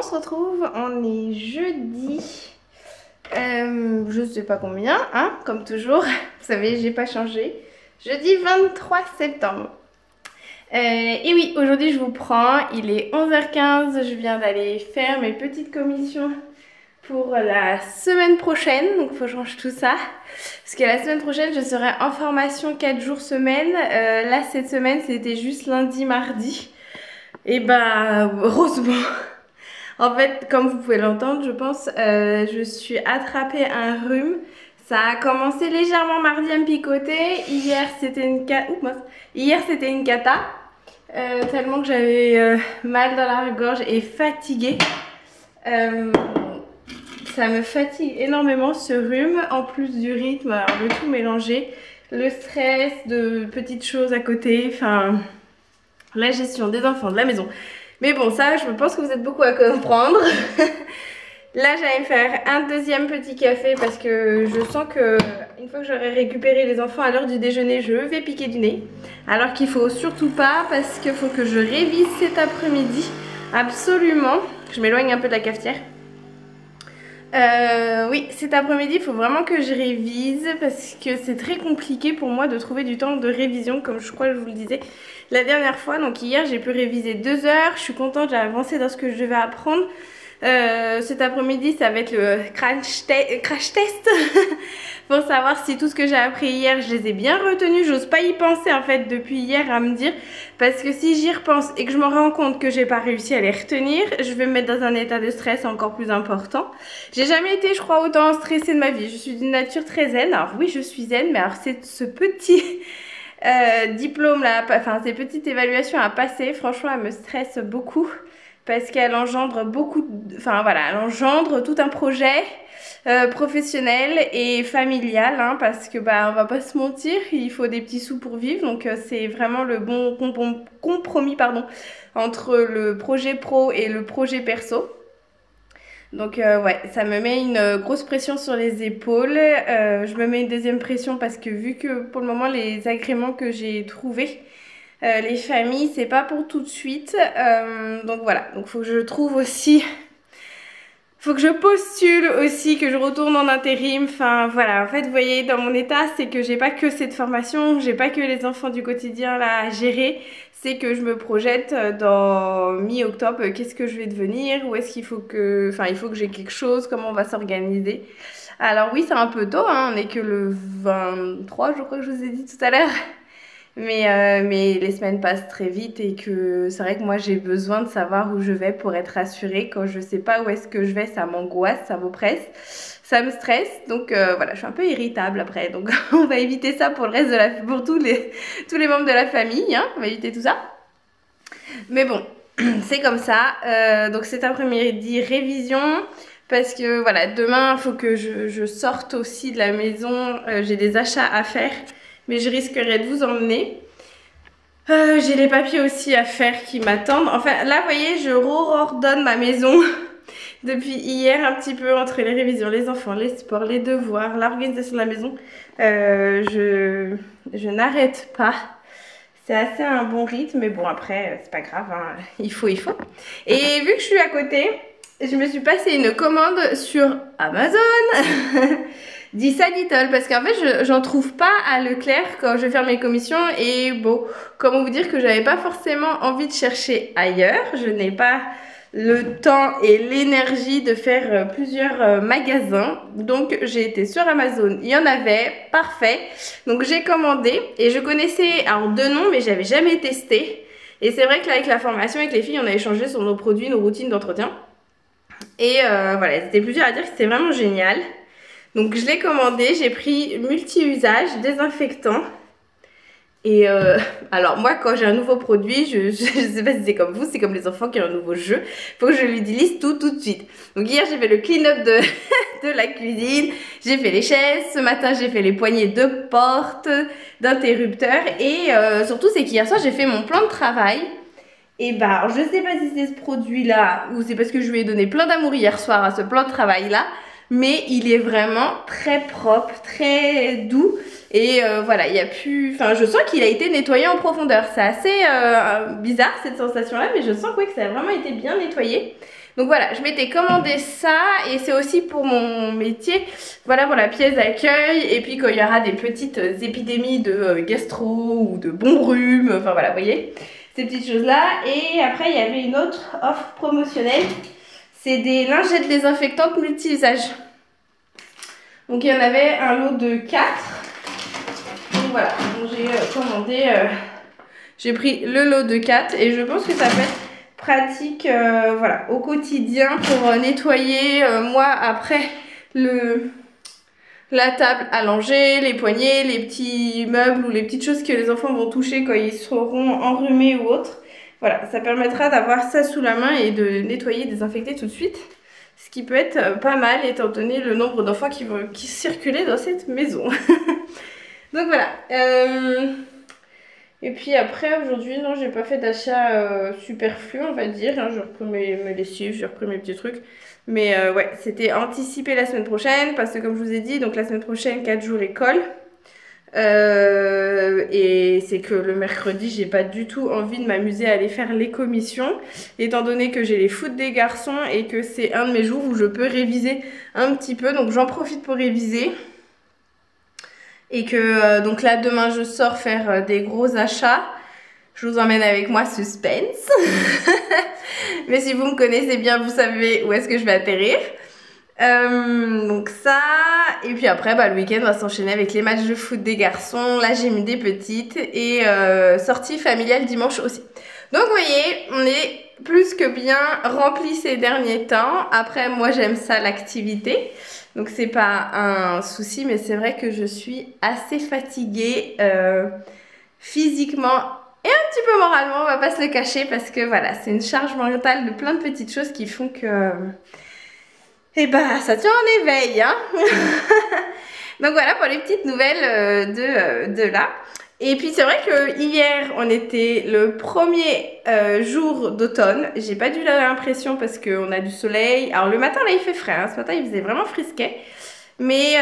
se retrouve, on est jeudi, je sais pas combien, hein, comme toujours, vous savez, j'ai pas changé, jeudi 23 septembre. Et oui, aujourd'hui je vous prends, il est 11h15, je viens d'aller faire mes petites commissions pour la semaine prochaine, donc il faut que je range tout ça, parce que la semaine prochaine je serai en formation 4 jours semaine, là cette semaine c'était juste lundi, mardi, et bah heureusement. En fait, comme vous pouvez l'entendre, je pense, je suis attrapée un rhume. Ça a commencé légèrement mardi à me picoter. Hier, c'était une cata. Tellement que j'avais mal dans la gorge et fatiguée. Ça me fatigue énormément ce rhume, en plus du rythme, alors le tout mélangé. Le stress de petites choses à côté, enfin, la gestion des enfants, de la maison. Mais bon, ça, je pense que vous êtes beaucoup à comprendre. Là, j'allais me faire un deuxième petit café parce que je sens que une fois que j'aurai récupéré les enfants à l'heure du déjeuner, je vais piquer du nez. Alors qu'il faut surtout pas parce qu'il faut que je révise cet après-midi. Absolument. Je m'éloigne un peu de la cafetière. Oui, cet après-midi, il faut vraiment que je révise parce que c'est très compliqué pour moi de trouver du temps de révision, comme je crois que je vous le disais la dernière fois. Donc hier, j'ai pu réviser 2 heures. Je suis contente, j'ai avancé dans ce que je devais apprendre. Cet après-midi, ça va être le crash test pour savoir si tout ce que j'ai appris hier, je les ai bien retenus. J'ose pas y penser en fait depuis hier à me dire, parce que si j'y repense et que je me rends compte que j'ai pas réussi à les retenir, je vais me mettre dans un état de stress encore plus important. J'ai jamais été, je crois, autant stressée de ma vie. Je suis d'une nature très zen. Alors oui, je suis zen, mais alors c'est ce petit diplôme là, enfin ces petites évaluations à passer, franchement, elle me stresse beaucoup. Parce qu'elle engendre beaucoup, enfin voilà, elle engendre tout un projet professionnel et familial, hein, parce que bah on va pas se mentir, il faut des petits sous pour vivre, donc c'est vraiment le bon compromis pardon entre le projet pro et le projet perso. Donc ouais, ça me met une grosse pression sur les épaules. Je me mets une deuxième pression parce que vu que pour le moment les agréments que j'ai trouvés, les familles, c'est pas pour tout de suite. Donc voilà, donc faut que je trouve aussi, faut que je postule aussi, que je retourne en intérim. Enfin voilà, en fait vous voyez dans mon état, c'est que j'ai pas que cette formation, j'ai pas que les enfants du quotidien là à gérer. C'est que je me projette dans mi-octobre, qu'est-ce que je vais devenir, où est-ce qu'il faut que, enfin il faut que j'ai quelque chose, comment on va s'organiser. Alors oui, c'est un peu tôt, hein, on est que le 23, je crois que je vous ai dit tout à l'heure. Mais les semaines passent très vite et que c'est vrai que moi j'ai besoin de savoir où je vais pour être rassurée. Quand je sais pas où est-ce que je vais, ça m'angoisse, ça m'oppresse, ça me stresse. Donc voilà, je suis un peu irritable après. Donc on va éviter ça pour le reste de la, pour tous les membres de la famille, hein. On va éviter tout ça. Mais bon, c'est comme ça. Donc cet après-midi, révision. Parce que voilà, demain il faut que je sorte aussi de la maison. J'ai des achats à faire. Mais je risquerais de vous emmener. J'ai les papiers aussi à faire qui m'attendent. Enfin, là, vous voyez, je ordonne ma maison depuis hier un petit peu entre les révisions, les enfants, les sports, les devoirs, l'organisation de la maison. Je n'arrête pas. C'est assez un bon rythme, mais bon, après, c'est pas grave, hein. Il faut. Et vu que je suis à côté, je me suis passé une commande sur Amazon. Dis ça Lidl, parce qu'en fait j'en trouve pas à Leclerc quand je vais faire mes commissions. Et bon, comment vous dire que j'avais pas forcément envie de chercher ailleurs. Je n'ai pas le temps et l'énergie de faire plusieurs magasins. Donc j'ai été sur Amazon, il y en avait, parfait. Donc j'ai commandé et je connaissais alors deux noms mais j'avais jamais testé. Et c'est vrai que là avec la formation avec les filles on a échangé sur nos produits, nos routines d'entretien. Et voilà, ils étaient plusieurs à dire que c'était vraiment génial. Donc je l'ai commandé, j'ai pris multi-usage, désinfectant. Et alors moi quand j'ai un nouveau produit, je sais pas si c'est comme vous, c'est comme les enfants qui ont un nouveau jeu. Faut que je lui liste tout de suite. Donc hier j'ai fait le clean-up de la cuisine, j'ai fait les chaises, ce matin j'ai fait les poignées de porte, d'interrupteurs. Et surtout c'est qu'hier soir j'ai fait mon plan de travail. Et bah alors, je sais pas si c'est ce produit là ou c'est parce que je lui ai donné plein d'amour hier soir à ce plan de travail là. Mais il est vraiment très propre, très doux. Et voilà, il y a plus... Enfin, je sens qu'il a été nettoyé en profondeur. C'est assez bizarre cette sensation-là, mais je sens que ça a vraiment été bien nettoyé. Donc voilà, je m'étais commandé ça et c'est aussi pour mon métier, voilà, pour la pièce d'accueil. Et puis quand il y aura des petites épidémies de gastro ou de bon rhume, enfin voilà, vous voyez, ces petites choses-là. Et après, il y avait une autre offre promotionnelle, c'est des lingettes désinfectantes multi-usages. Donc il y en avait un lot de 4. Donc voilà, j'ai commandé, j'ai pris le lot de 4 et je pense que ça peut être pratique voilà, au quotidien pour nettoyer moi après la table à langer, les poignées, les petits meubles ou les petites choses que les enfants vont toucher quand ils seront enrhumés ou autres. Voilà, ça permettra d'avoir ça sous la main et de nettoyer, désinfecter tout de suite. Ce qui peut être pas mal étant donné le nombre d'enfants qui circulaient dans cette maison. Donc voilà. Et puis après, aujourd'hui, non, j'ai pas fait d'achat superflu, on va dire. Hein. J'ai repris mes lessives, j'ai repris mes petits trucs. Mais ouais, c'était anticipé la semaine prochaine parce que comme je vous ai dit, donc la semaine prochaine, 4 jours école. Et c'est que le mercredi, j'ai pas du tout envie de m'amuser à aller faire les commissions, étant donné que j'ai les foot des garçons et que c'est un de mes jours où je peux réviser un petit peu. Donc j'en profite pour réviser. Et que donc là demain je sors faire des gros achats. Je vous emmène avec moi, suspense. Mais si vous me connaissez bien, vous savez où est-ce que je vais atterrir. Donc ça, et puis après bah, le week-end va s'enchaîner avec les matchs de foot des garçons. Là j'ai mis des petites et sortie familiale dimanche aussi. Donc vous voyez, on est plus que bien rempli ces derniers temps. Après moi j'aime ça, l'activité. Donc c'est pas un souci, mais c'est vrai que je suis assez fatiguée physiquement et un petit peu moralement, on va pas se le cacher, parce que voilà, c'est une charge mentale de plein de petites choses qui font que et bah ça tient en éveil, hein. Donc voilà pour les petites nouvelles de là. Et puis c'est vrai que hier on était le premier jour d'automne. J'ai pas dû l'impression parce qu'on a du soleil. Alors le matin là il fait frais, hein. Ce matin il faisait vraiment frisquet. Mais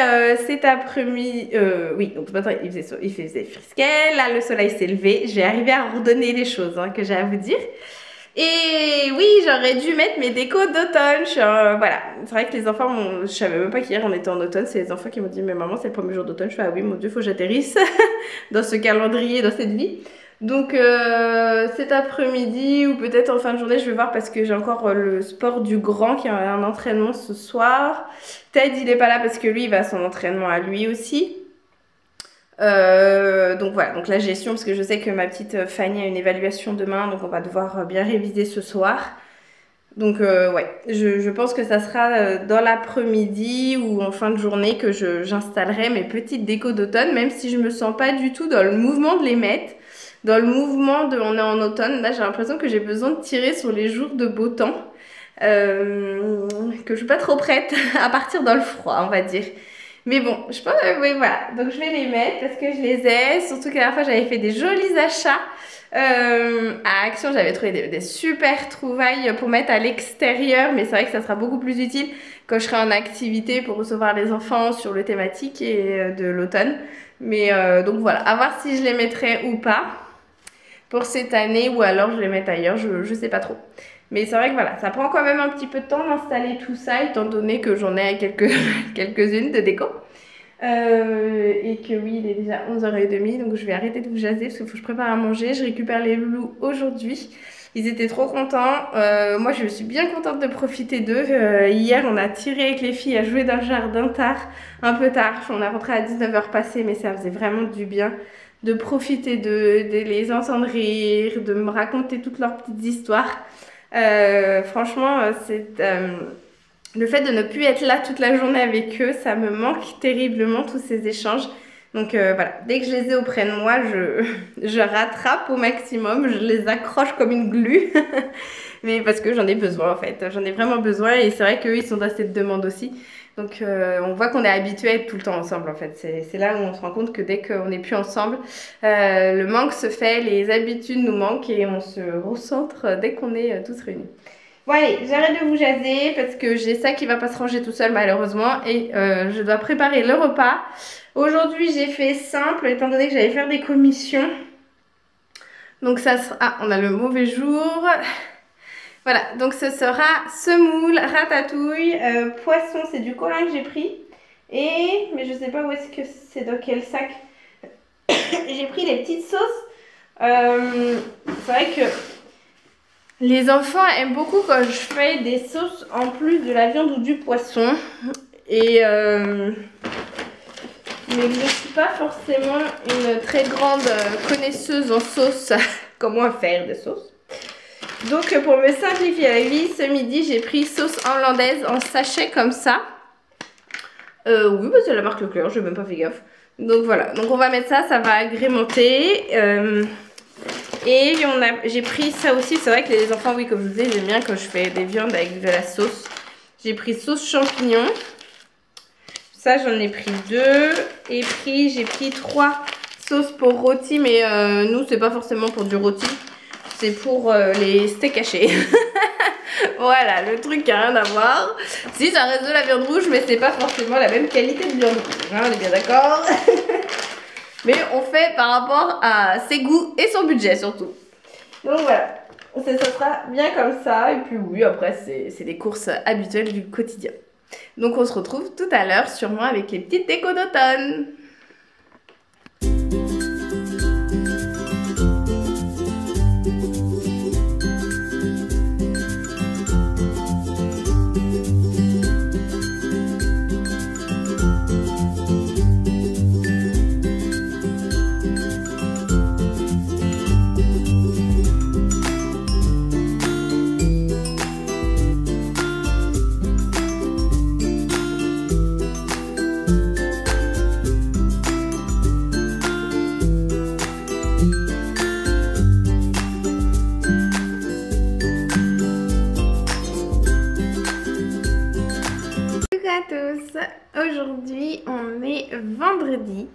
cet après-midi, oui, donc ce matin il faisait frisquet. Là le soleil s'est levé. Je vais arriver à redonner les choses hein, que j'ai à vous dire. Et oui, j'aurais dû mettre mes décos d'automne. Voilà, c'est vrai que les enfants, je savais même pas qu'hier on était en automne. C'est les enfants qui m'ont dit, mais maman, c'est le premier jour d'automne. Je fais, ah oui, mon Dieu, faut que j'atterrisse dans ce calendrier, dans cette vie. Donc cet après-midi ou peut-être en fin de journée, je vais voir parce que j'ai encore le sport du grand qui a un entraînement ce soir. Ted, il est pas là parce que lui, il va à son entraînement à lui aussi. Donc voilà, donc la gestion, parce que je sais que ma petite Fanny a une évaluation demain, donc on va devoir bien réviser ce soir. Donc ouais, je pense que ça sera dans l'après-midi ou en fin de journée que j'installerai mes petites décos d'automne, même si je me sens pas du tout dans le mouvement de les mettre, dans le mouvement de on est en automne. Là j'ai l'impression que j'ai besoin de tirer sur les jours de beau temps, que je suis pas trop prête à partir dans le froid, on va dire. Mais bon, je pense, oui, voilà. Donc, je vais les mettre parce que je les ai. Surtout que la dernière fois, j'avais fait des jolis achats à Action. J'avais trouvé des super trouvailles pour mettre à l'extérieur. Mais c'est vrai que ça sera beaucoup plus utile quand je serai en activité pour recevoir les enfants sur le thématique et de l'automne. Mais donc, voilà. À voir si je les mettrai ou pas pour cette année ou alors je les mets ailleurs. Je sais pas trop. Mais c'est vrai que voilà, ça prend quand même un petit peu de temps d'installer tout ça, étant donné que j'en ai quelques-unes de déco. Et que oui, il est déjà 11h30, donc je vais arrêter de vous jaser parce qu'il faut que je prépare à manger. Je récupère les loulous aujourd'hui. Ils étaient trop contents. Moi, je suis bien contente de profiter d'eux. Hier, on a tiré avec les filles à jouer dans le jardin un peu tard. On a rentré à 19h passées, mais ça faisait vraiment du bien de profiter d'eux, de les entendre rire, de me raconter toutes leurs petites histoires. Franchement, le fait de ne plus être là toute la journée avec eux, ça me manque terriblement, tous ces échanges. Donc voilà, dès que je les ai auprès de moi, je rattrape au maximum, je les accroche comme une glu. Mais parce que j'en ai besoin en fait, j'en ai vraiment besoin et c'est vrai qu'eux ils sont dans cette demande aussi. Donc on voit qu'on est habitué à être tout le temps ensemble en fait. C'est là où on se rend compte que dès qu'on n'est plus ensemble, le manque se fait, les habitudes nous manquent et on se recentre dès qu'on est tous réunis. Bon allez, j'arrête de vous jaser parce que j'ai ça qui va pas se ranger tout seul malheureusement et je dois préparer le repas. Aujourd'hui j'ai fait simple étant donné que j'allais faire des commissions. Donc ça sera... Ah, on a le mauvais jour. Voilà, donc ce sera semoule, ratatouille, poisson, c'est du colin que j'ai pris. Mais je sais pas où est-ce que c'est, dans quel sac. J'ai pris les petites sauces. C'est vrai que les enfants aiment beaucoup quand je fais des sauces en plus de la viande ou du poisson. Mais je ne suis pas forcément une très grande connaisseuse en sauce. Comment faire des sauces. Donc pour me simplifier la vie, ce midi j'ai pris sauce hollandaise en sachet comme ça. Oui, bah c'est la marque Leclerc, j'ai même pas fait gaffe. Donc voilà, donc on va mettre ça, ça va agrémenter. J'ai pris ça aussi, c'est vrai que les enfants, oui, comme je vous disais, ils aiment bien quand je fais des viandes avec de la sauce. J'ai pris sauce champignon. Ça, j'en ai pris 2. Et puis, j'ai pris 3 sauces pour rôti, mais nous, c'est pas forcément pour du rôti. C'est pour les steaks hachés. Voilà, le truc qui a rien à voir. Si, ça reste de la viande rouge, mais c'est pas forcément la même qualité de viande rouge. Hein, on est bien d'accord. Mais on fait par rapport à ses goûts et son budget surtout. Donc voilà, ça sera bien comme ça. Et puis oui, après c'est les courses habituelles du quotidien. Donc on se retrouve tout à l'heure sûrement avec les petites décos d'automne. Aujourd'hui on est vendredi.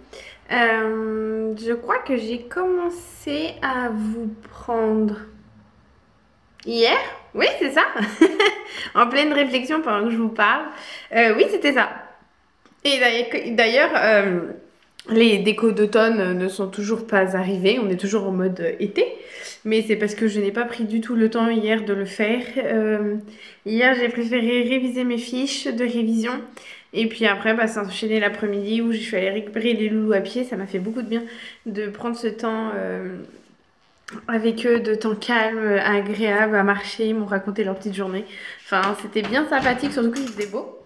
Je crois que j'ai commencé à vous prendre hier. Oui, c'est ça. En pleine réflexion pendant que je vous parle. Oui, c'était ça. Et d'ailleurs, les décos d'automne ne sont toujours pas arrivées. On est toujours en mode été. Mais c'est parce que je n'ai pas pris du tout le temps hier de le faire. Hier, j'ai préféré réviser mes fiches de révision. Et puis après, bah, ça s'enchaînait l'après-midi où je suis allée récupérer les loulous à pied. Ça m'a fait beaucoup de bien de prendre ce temps avec eux, de temps calme, agréable à marcher. Ils m'ont raconté leur petite journée. Enfin, c'était bien sympathique, surtout qu'il faisait beau.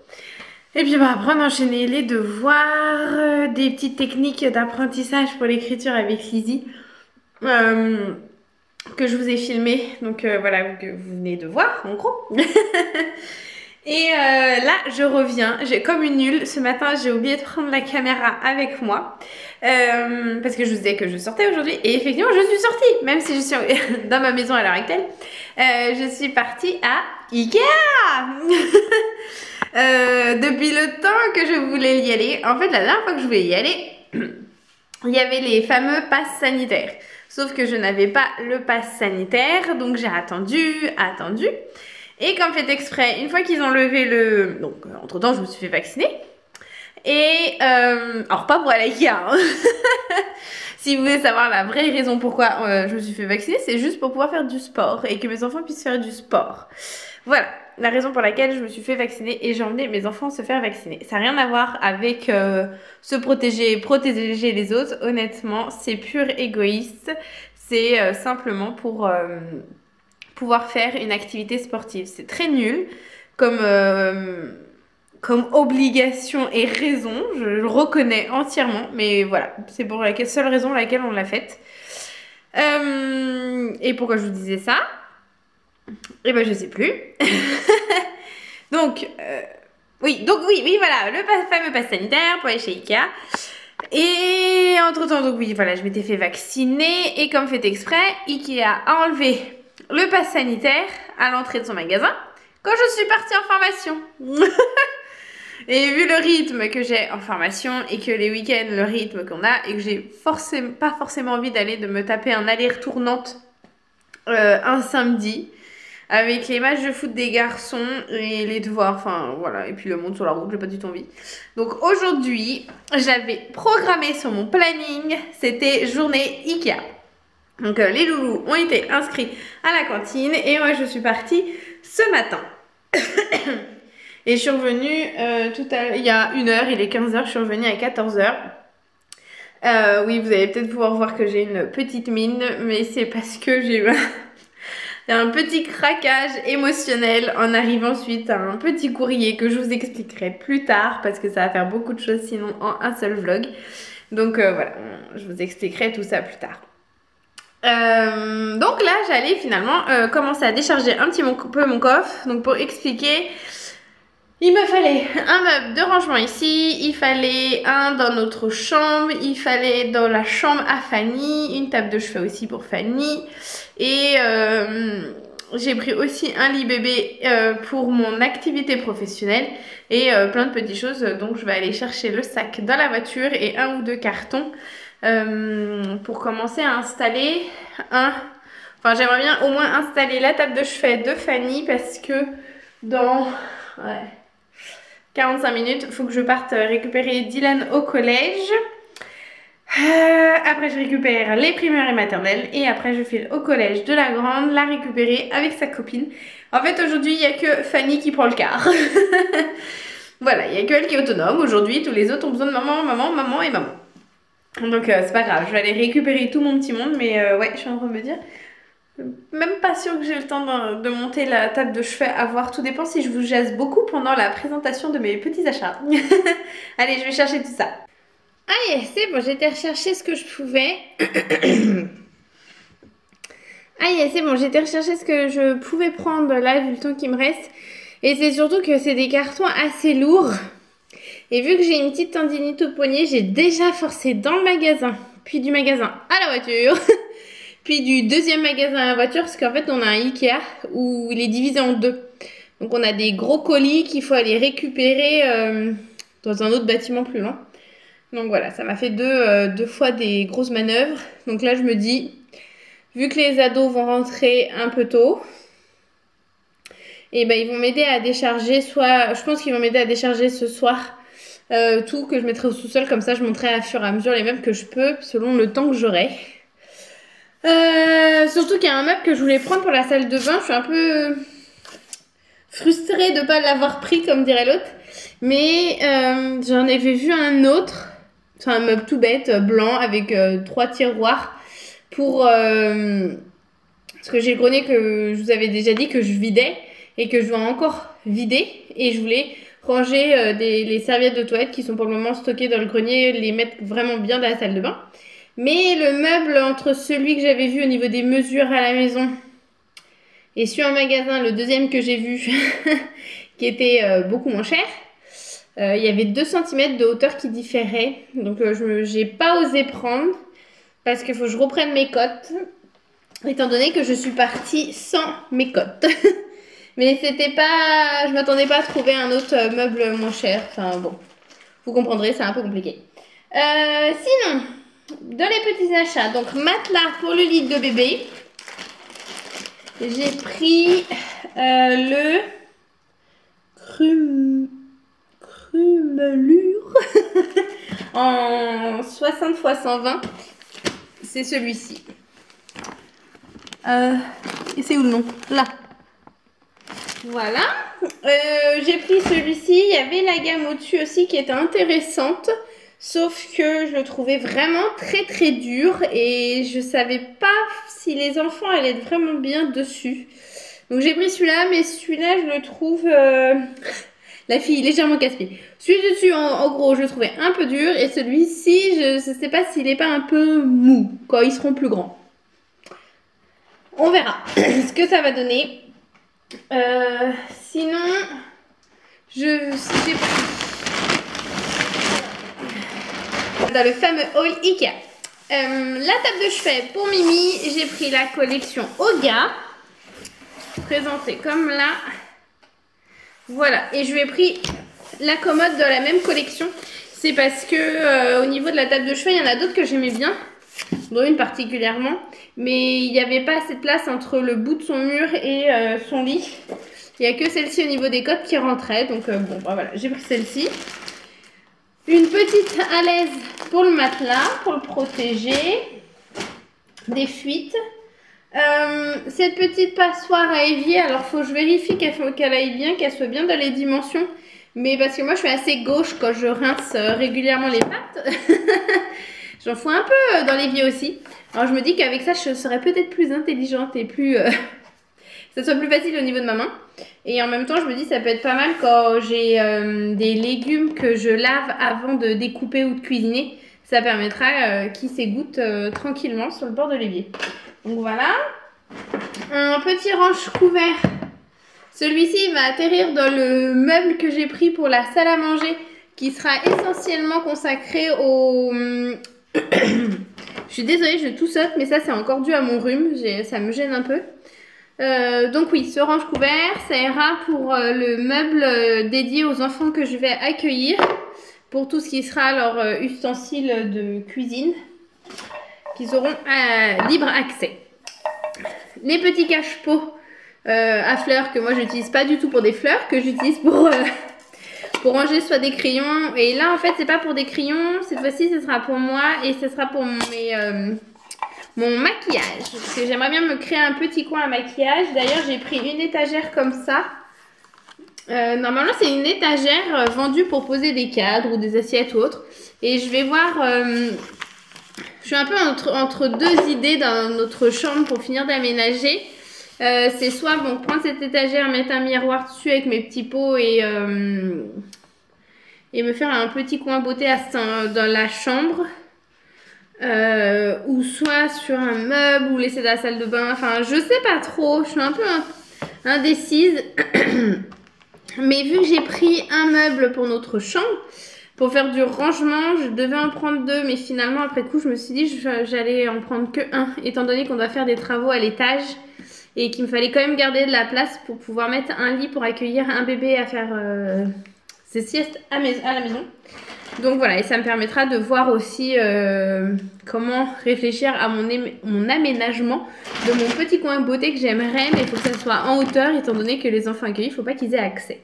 Et puis bah, après, on a enchaîné les devoirs, des petites techniques d'apprentissage pour l'écriture avec Lizzie. Que je vous ai filmé. Donc voilà, que vous venez de voir, en gros. Et là, je reviens. Comme une nulle. Ce matin, j'ai oublié de prendre la caméra avec moi. Parce que je vous disais que je sortais aujourd'hui. Et effectivement, je suis sortie. Même si je suis dans ma maison à l'heure actuelle. Je suis partie à Ikea. Depuis le temps que je voulais y aller. En fait, la dernière fois que je voulais y aller, il y avait les fameux passes sanitaires. Sauf que je n'avais pas le pass sanitaire. Donc j'ai attendu. Et comme fait exprès, une fois qu'ils ont levé le... Donc, entre-temps, je me suis fait vacciner. Et... alors, pas pour aller à Ikea, hein. Si vous voulez savoir la vraie raison pourquoi je me suis fait vacciner, c'est juste pour pouvoir faire du sport. Et que mes enfants puissent faire du sport. Voilà, la raison pour laquelle je me suis fait vacciner. Et j'ai emmené mes enfants se faire vacciner. Ça n'a rien à voir avec se protéger les autres. Honnêtement, c'est pur égoïste. C'est simplement pour... pouvoir faire une activité sportive. C'est très nul comme obligation et raison, je le reconnais entièrement, mais voilà, c'est pour la seule raison pour laquelle on l'a faite. Et pourquoi je vous disais ça? Eh ben je sais plus. Donc, oui, voilà, le fameux pass sanitaire pour aller chez Ikea. Et entre temps, donc oui, voilà, je m'étais fait vacciner et comme fait exprès, Ikea a enlevé le pass sanitaire à l'entrée de son magasin quand je suis partie en formation. Et vu le rythme que j'ai en formation et que les week-ends, le rythme qu'on a et que j'ai pas forcément envie de me taper un aller-retour Nantes un samedi avec les matchs de foot des garçons et les devoirs, enfin voilà, et puis le monde sur la route, j'ai pas du tout envie. Donc aujourd'hui, j'avais programmé sur mon planning, c'était journée Ikea. Donc les loulous ont été inscrits à la cantine et moi je suis partie ce matin. Et je suis revenue il y a 1 heure, il est 15h, je suis revenue à 14h. Oui, vous allez peut-être pouvoir voir que j'ai une petite mine, mais c'est parce que j'ai eu un petit craquage émotionnel en arrivant suite à un petit courrier que je vous expliquerai plus tard parce que ça va faire beaucoup de choses sinon en un seul vlog. Donc voilà, je vous expliquerai tout ça plus tard. Donc là j'allais finalement commencer à décharger un petit peu mon coffre. Donc pour expliquer, il me fallait un meuble de rangement ici, il fallait un dans notre chambre, il fallait dans la chambre à Fanny, une table de chevet aussi pour Fanny et j'ai pris aussi un lit bébé pour mon activité professionnelle et plein de petites choses. Donc je vais aller chercher le sac dans la voiture et 1 ou 2 cartons pour commencer à installer j'aimerais bien au moins installer la table de chevet de Fanny parce que dans 45 minutes, il faut que je parte récupérer Dylan au collège. Après je récupère les primaires et maternelles et après je file au collège de la grande la récupérer avec sa copine. En fait aujourd'hui il n'y a que Fanny qui prend le car. Voilà, il n'y a que elle qui est autonome aujourd'hui, tous les autres ont besoin de maman, maman, maman et maman. Donc c'est pas grave, je vais aller récupérer tout mon petit monde mais ouais je suis en train de me dire... Même pas sûre que j'ai le temps de monter la table de chevet à voir, tout dépend si je vous jase beaucoup pendant la présentation de mes petits achats. Allez, je vais chercher tout ça. Allez, c'est bon, j'ai été rechercher ce que je pouvais. Allez, c'est bon, j'ai été rechercher ce que je pouvais prendre là, vu le temps qui me reste. Et c'est surtout que c'est des cartons assez lourds. Et vu que j'ai une petite tendinite au poignet, j'ai déjà forcé dans le magasin, puis du magasin à la voiture. Puis du deuxième magasin à la voiture, parce qu'en fait on a un Ikea où il est divisé en 2. Donc on a des gros colis qu'il faut aller récupérer dans un autre bâtiment plus loin. Donc voilà, ça m'a fait deux fois des grosses manœuvres. Donc là je me dis, vu que les ados vont rentrer un peu tôt, et ben ils vont m'aider à décharger, je pense qu'ils vont m'aider à décharger ce soir tout que je mettrai au sous-sol, comme ça je monterai à fur et à mesure les meubles que je peux, selon le temps que j'aurai. Surtout qu'il y a un meuble que je voulais prendre pour la salle de bain. Je suis un peu frustrée de ne pas l'avoir pris comme dirait l'autre. Mais j'en avais vu un autre. C'est un meuble tout bête, blanc, avec 3 tiroirs. Pour... parce que j'ai le grenier que je vous avais déjà dit que je vidais. Et que je dois encore vider. Et je voulais ranger les serviettes de toilette qui sont pour le moment stockées dans le grenier. Les mettre vraiment bien dans la salle de bain. Mais le meuble entre celui que j'avais vu au niveau des mesures à la maison et celui en magasin, le deuxième que j'ai vu, qui était beaucoup moins cher, il y avait 2 cm de hauteur qui différaient. Donc j'ai pas osé prendre parce qu'il faut que je reprenne mes cotes, étant donné que je suis partie sans mes cotes. Mais c'était pas... je m'attendais pas à trouver un autre meuble moins cher. Enfin bon, vous comprendrez, c'est un peu compliqué. Sinon... dans les petits achats, donc matelas pour le lit de bébé, j'ai pris le Crumelure en 60 x 120, c'est celui-ci. Et c'est où le nom? Là. Voilà. J'ai pris celui-ci, il y avait la gamme au-dessus aussi qui était intéressante. Sauf que je le trouvais vraiment très dur et je savais pas si les enfants allaient être vraiment bien dessus. Donc j'ai pris celui-là, mais celui-là je le trouve la fille légèrement casse-pied. Celui dessus en gros je le trouvais un peu dur et celui-ci je sais pas s'il est pas un peu mou quand ils seront plus grands. On verra ce que ça va donner. Sinon j'ai pris dans le fameux haul Ikea. La table de chevet pour Mimi, j'ai pris la collection Oga, présentée comme là. Voilà, et je lui ai pris la commode de la même collection. C'est parce que au niveau de la table de chevet, il y en a d'autres que j'aimais bien, dont une particulièrement. Mais il n'y avait pas assez de place entre le bout de son mur et son lit. Il n'y a que celle-ci au niveau des côtes qui rentrait. Donc bon, bah, voilà, j'ai pris celle-ci. Une petite à l'aise pour le matelas, pour le protéger. des fuites. Cette petite passoire à évier, alors faut que je vérifie qu'elle aille bien, qu'elle soit bien dans les dimensions. Mais parce que moi je suis assez gauche quand je rince régulièrement les pattes. J'en fous un peu dans l'évier aussi. Alors je me dis qu'avec ça je serais peut-être plus intelligente et plus... ça soit plus facile au niveau de ma main. Et en même temps je me dis ça peut être pas mal quand j'ai des légumes que je lave avant de découper ou de cuisiner. Ça permettra qu'ils s'égouttent tranquillement sur le bord de l'évier. Donc voilà, un petit range couvert. Celui-ci va atterrir dans le meuble que j'ai pris pour la salle à manger qui sera essentiellement consacré au... Je suis désolée, je toussote, mais ça c'est encore dû à mon rhume, ça me gêne un peu. Donc oui, ce range couvert, ça ira pour le meuble dédié aux enfants que je vais accueillir. Pour tout ce qui sera leurs ustensiles de cuisine. Qu'ils auront libre accès. Les petits cache-pots à fleurs que moi j'utilise pas du tout pour des fleurs, que j'utilise pour ranger soit des crayons. Et là en fait c'est pas pour des crayons, cette fois-ci ce sera pour moi et ce sera pour mon maquillage. Parce que j'aimerais bien me créer un petit coin à maquillage. D'ailleurs j'ai pris une étagère comme ça. Normalement c'est une étagère vendue pour poser des cadres ou des assiettes ou autres. Et je vais voir... je suis un peu entre deux idées dans notre chambre pour finir d'aménager. C'est soit bon, prendre cette étagère, mettre un miroir dessus avec mes petits pots et me faire un petit coin beauté dans la chambre. Ou soit sur un meuble ou laisser dans la salle de bain. Enfin, je sais pas trop. Je suis un peu indécise. Mais vu que j'ai pris un meuble pour notre chambre, pour faire du rangement, je devais en prendre deux, mais finalement après coup je me suis dit j'allais en prendre que un, étant donné qu'on doit faire des travaux à l'étage et qu'il me fallait quand même garder de la place pour pouvoir mettre un lit pour accueillir un bébé à faire ses siestes à la maison. Donc voilà, et ça me permettra de voir aussi comment réfléchir à mon aménagement de mon petit coin beauté que j'aimerais, mais il faut que ça soit en hauteur étant donné que les enfants accueillis, il ne faut pas qu'ils aient accès.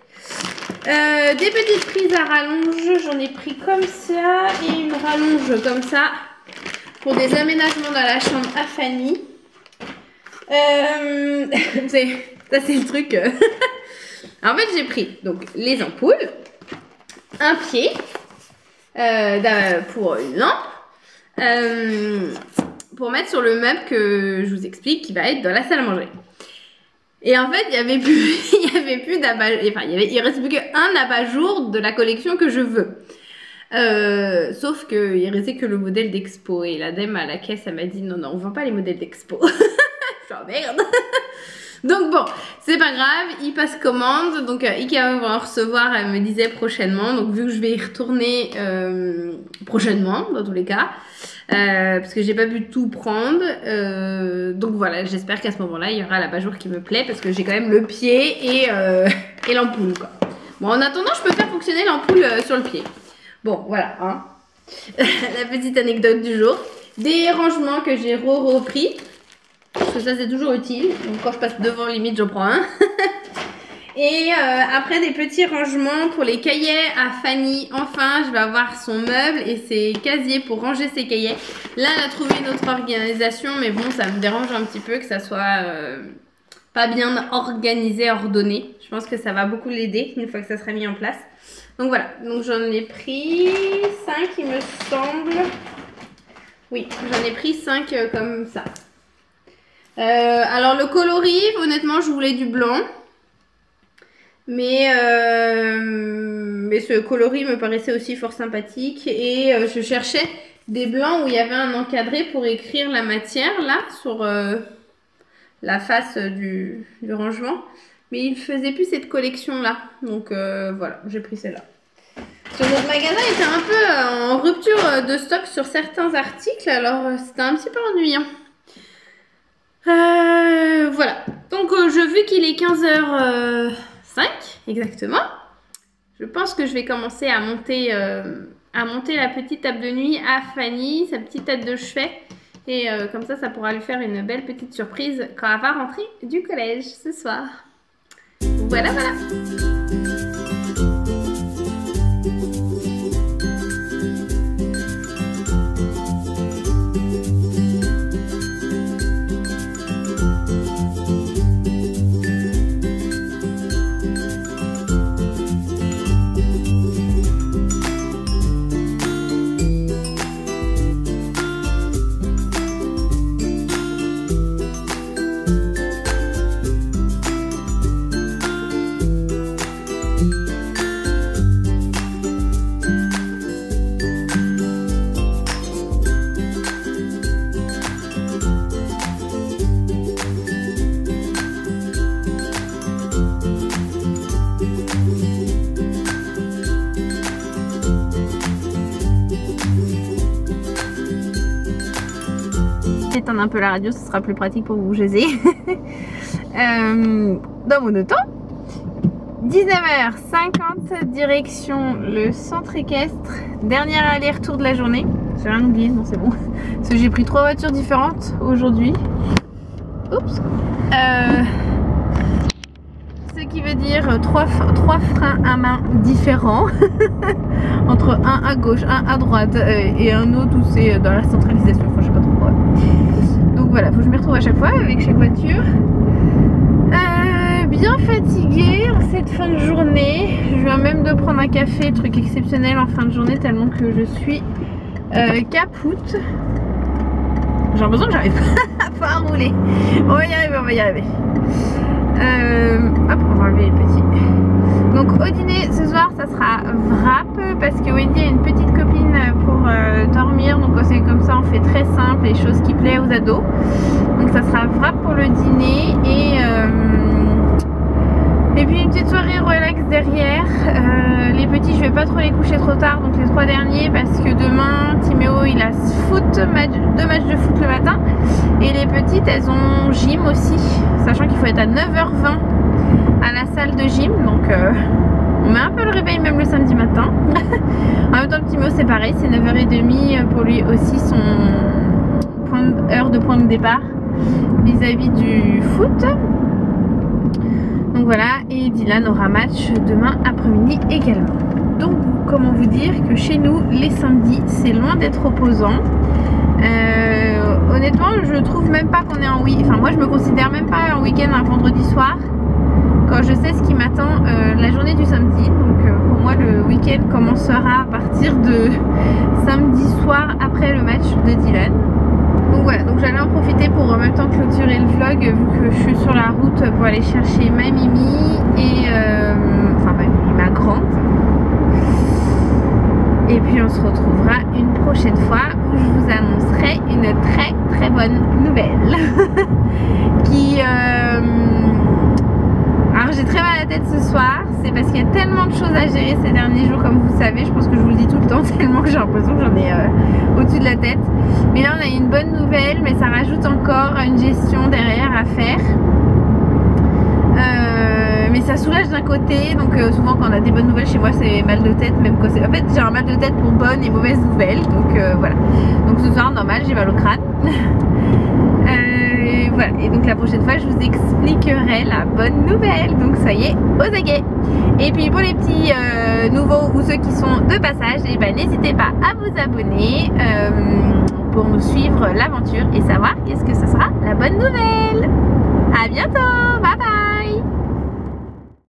Des petites prises à rallonge, j'en ai pris comme ça et une rallonge comme ça pour des aménagements dans la chambre à Fanny. Ça c'est le truc. En fait j'ai pris donc les ampoules, un pied pour une lampe, pour mettre sur le meuble que je vous explique qui va être dans la salle à manger. Et en fait, il y avait plus d'abat-jour, enfin, il reste plus qu'un abat-jour de la collection que je veux. Sauf qu'il restait que le modèle d'expo. Et la dame à la caisse, elle m'a dit non, on vend pas les modèles d'expo. Je suis en merde. Donc bon, c'est pas grave, il passe commande. Donc Ikea va en recevoir, elle me disait prochainement. Donc vu que je vais y retourner prochainement, dans tous les cas. Parce que j'ai pas pu tout prendre, donc voilà, j'espère qu'à ce moment-là il y aura l'abat-jour qui me plaît parce que j'ai quand même le pied et l'ampoule quoi. Bon, en attendant je peux faire fonctionner l'ampoule sur le pied. Bon voilà hein. La petite anecdote du jour. Des rangements que j'ai repris parce que ça c'est toujours utile, donc quand je passe devant limite j'en prends un. Et après des petits rangements pour les cahiers à Fanny. Enfin, je vais avoir son meuble et ses casiers pour ranger ses cahiers. Là, elle a trouvé une autre organisation, mais bon, ça me dérange un petit peu que ça soit pas bien organisé, ordonné. Je pense que ça va beaucoup l'aider une fois que ça sera mis en place. Donc voilà, donc j'en ai pris 5 il me semble. Oui, j'en ai pris 5 comme ça. Alors le coloris, honnêtement, je voulais du blanc. Mais ce coloris me paraissait aussi fort sympathique et je cherchais des blancs où il y avait un encadré pour écrire la matière là sur la face du rangement, mais il faisait plus cette collection là, donc voilà, j'ai pris celle-là. Notre magasin était un peu en rupture de stock sur certains articles, alors c'était un petit peu ennuyant. Voilà, donc vu qu'il est 15h05 exactement, je pense que je vais commencer à monter la petite table de nuit à Fanny, sa petite tête de chevet, et comme ça pourra lui faire une belle petite surprise quand elle va rentrer du collège ce soir. Voilà. un peu la radio, ce sera plus pratique pour vous jaser. Dans mon auto. 19h50, direction le centre équestre. Dernier aller-retour de la journée. J'ai rien oublié, non c'est bon. Parce que j'ai pris 3 voitures différentes aujourd'hui. Oups. Ce qui veut dire 3 freins à main différents. Entre un à gauche, un à droite et un autre où c'est dans la centralisation. Enfin, je sais pas trop quoi. Donc voilà, faut que je m'y retrouve à chaque fois avec chaque voiture. Bien fatiguée en cette fin de journée. Je viens même de prendre un café, truc exceptionnel en fin de journée tellement que je suis capoute. J'ai l'impression que j'arrive pas à rouler. On va y arriver, on va y arriver. Hop, on va enlever les petits. Donc au dîner ce soir ça sera wrap parce que Wendy a une petite copine pour dormir. Donc c'est comme ça, on fait très simple, les choses qui plaisent aux ados. Donc ça sera wrap pour le dîner et puis une petite soirée relax derrière. Les petits je vais pas trop les coucher trop tard, donc les 3 derniers, parce que demain Timéo il a deux matchs de foot le matin et les petites elles ont gym aussi, sachant qu'il faut être à 9h20 à la salle de gym, donc on met un peu le réveil même le samedi matin. En même temps le Timéo c'est pareil, c'est 9h30 pour lui aussi, son heure de point de départ vis-à-vis du foot. Donc voilà, et Dylan aura match demain après-midi également. Donc comment vous dire que chez nous les samedis c'est loin d'être reposant. Honnêtement je trouve même pas qu'on est en week-end, enfin moi je me considère même pas en week-end un vendredi soir quand je sais ce qui m'attend la journée du samedi. Donc pour moi le week-end commencera à partir de samedi soir après le match de Dylan. Donc voilà, donc j'allais en profiter pour en même temps clôturer le vlog vu que je suis sur la route pour aller chercher ma Mimi et enfin ma Mimi, ma grande. Et puis on se retrouvera une prochaine fois où je vous annoncerai une très très bonne nouvelle qui alors j'ai très mal à la tête ce soir, c'est parce qu'il y a tellement de choses à gérer ces derniers jours comme vous savez, je pense que je vous le dis tout le temps tellement que j'ai l'impression que j'en ai au-dessus de la tête. Mais là on a une bonne nouvelle, mais ça rajoute encore une gestion derrière à faire. Mais ça soulage d'un côté, donc souvent quand on a des bonnes nouvelles chez moi c'est mal de tête, même quand c'est... En fait j'ai un mal de tête pour bonnes et mauvaises nouvelles, donc voilà. Donc ce soir normal j'ai mal au crâne. Voilà, et donc la prochaine fois je vous expliquerai la bonne nouvelle, donc ça y est, aux aguets. Et puis pour les petits nouveaux ou ceux qui sont de passage, et ben n'hésitez pas à vous abonner pour nous suivre l'aventure et savoir qu'est-ce que ce sera la bonne nouvelle. À bientôt, bye bye.